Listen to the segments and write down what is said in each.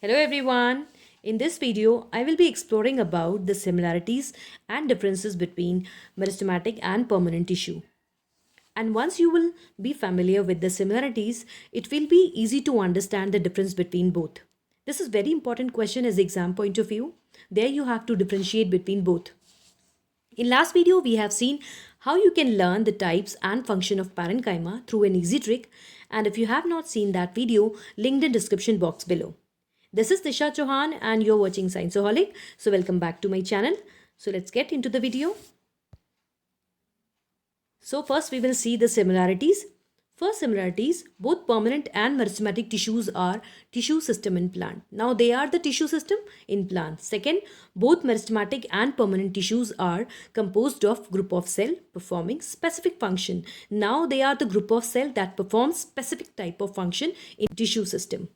Hello everyone. In this video, I will be exploring about the similarities and differences between meristematic and permanent tissue. And once you will be familiar with the similarities, it will be easy to understand the difference between both. This is very important question as exam point of view. There you have to differentiate between both. In last video, we have seen how you can learn the types and function of parenchyma through an easy trick. And if you have not seen that video, linked in description box below. This is Disha Chauhan and you're watching Scienceaholic. So welcome back to my channel. So let's get into the video. So first we will see the similarities. First similarities, both permanent and meristematic tissues are tissue system in plant. Now they are the tissue system in plant. Second, both meristematic and permanent tissues are composed of group of cell performing specific function. Now they are the group of cell that performs specific type of function in tissue system.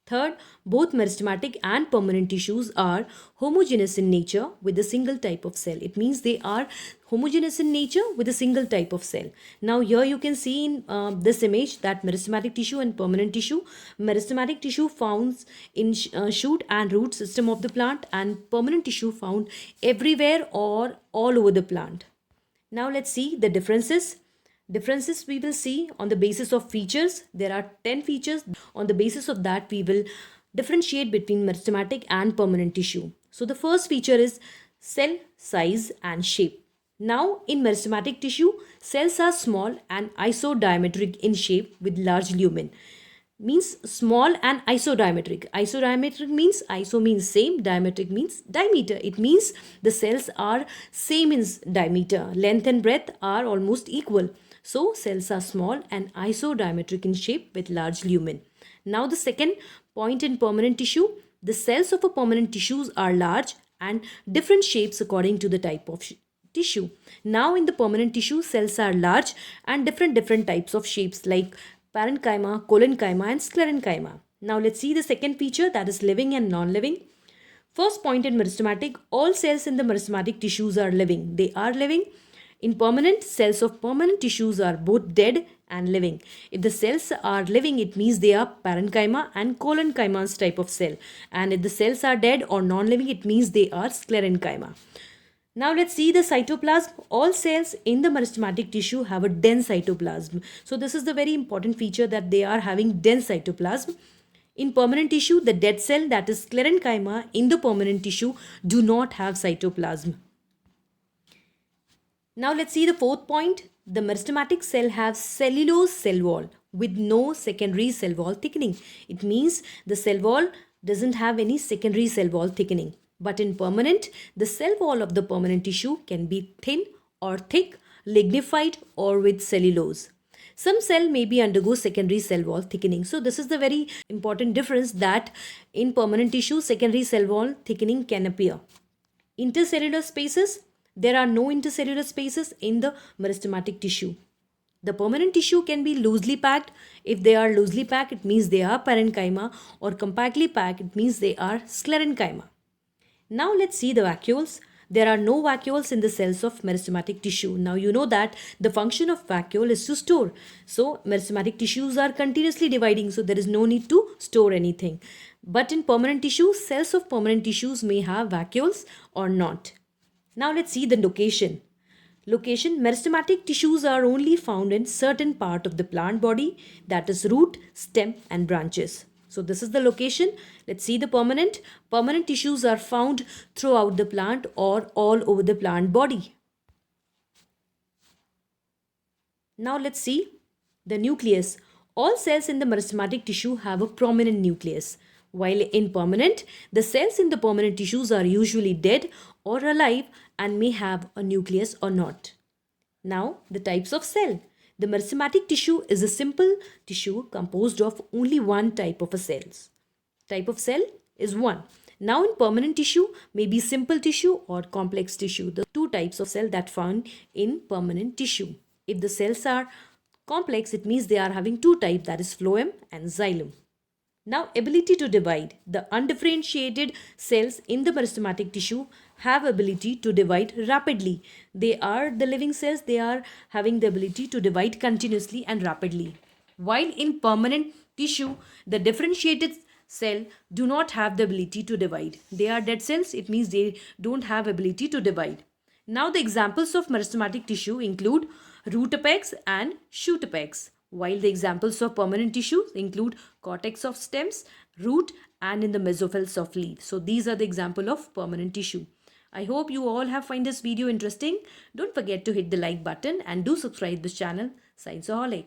Third, both meristematic and permanent tissues are homogeneous in nature with a single type of cell. It means they are homogeneous in nature with a single type of cell. Now here you can see in this image that meristematic tissue and permanent tissue. Meristematic tissue found in shoot and root system of the plant, and permanent tissue found everywhere or all over the plant. Now let's see the differences. Differences we will see on the basis of features. There are 10 features. On the basis of that, we will differentiate between meristematic and permanent tissue. So the first feature is cell size and shape. Now in meristematic tissue, cells are small and isodiametric in shape with large lumen. Means small and isodiametric. Isodiametric means iso means same, diametric means diameter. It means the cells are same in diameter. Length and breadth are almost equal. So cells are small and isodiametric in shape with large lumen. Now the second point in permanent tissue, the cells of a permanent tissues are large and different shapes according to the type of tissue. Now in the permanent tissue, cells are large and different types of shapes like parenchyma, collenchyma and sclerenchyma. Now let's see the second feature, that is living and non-living. First point in meristematic, all cells in the meristematic tissues are living. They are living. In permanent, cells of permanent tissues are both dead and living. If the cells are living, it means they are parenchyma and collenchyma type of cell. And if the cells are dead or non-living, it means they are sclerenchyma. Now let's see the cytoplasm. All cells in the meristematic tissue have a dense cytoplasm. So this is the very important feature, that they are having dense cytoplasm. In permanent tissue, the dead cell, that is sclerenchyma, in the permanent tissue do not have cytoplasm. Now let's see the fourth point. The meristematic cell has cellulose cell wall with no secondary cell wall thickening. It means the cell wall doesn't have any secondary cell wall thickening. But in permanent, the cell wall of the permanent tissue can be thin or thick, lignified or with cellulose. Some cell maybe undergo secondary cell wall thickening. So this is the very important difference, that in permanent tissue, secondary cell wall thickening can appear. Intercellular spaces, there are no intercellular spaces in the meristematic tissue. The permanent tissue can be loosely packed. If they are loosely packed, it means they are parenchyma, or compactly packed, it means they are sclerenchyma. Now let's see the vacuoles. There are no vacuoles in the cells of meristematic tissue. Now you know that the function of vacuole is to store. So meristematic tissues are continuously dividing, so there is no need to store anything. But in permanent tissue, cells of permanent tissues may have vacuoles or not. Now let's see the location. Location, meristematic tissues are only found in certain part of the plant body, that is root, stem and branches. So this is the location. Let's see the permanent. Permanent tissues are found throughout the plant or all over the plant body. Now let's see the nucleus. All cells in the meristematic tissue have a prominent nucleus. While in permanent, the cells in the permanent tissues are usually dead or alive and may have a nucleus or not. Now, the types of cell. The meristematic tissue is a simple tissue composed of only one type of a cells. Type of cell is one. Now in permanent tissue may be simple tissue or complex tissue. The two types of cell that found in permanent tissue. If the cells are complex, it means they are having two types, that is phloem and xylem. Now ability to divide. The undifferentiated cells in the meristematic tissue have ability to divide rapidly. They are the living cells, they are having the ability to divide continuously and rapidly. While in permanent tissue, the differentiated cell do not have the ability to divide. They are dead cells. It means they don't have ability to divide. Now the examples of meristematic tissue include root apex and shoot apex, while the examples of permanent tissues include cortex of stems, root, and in the mesophils of leaf. So these are the example of permanent tissue. I hope you all have find this video interesting. Don't forget to hit the like button and do subscribe this channel. Scienceaholic.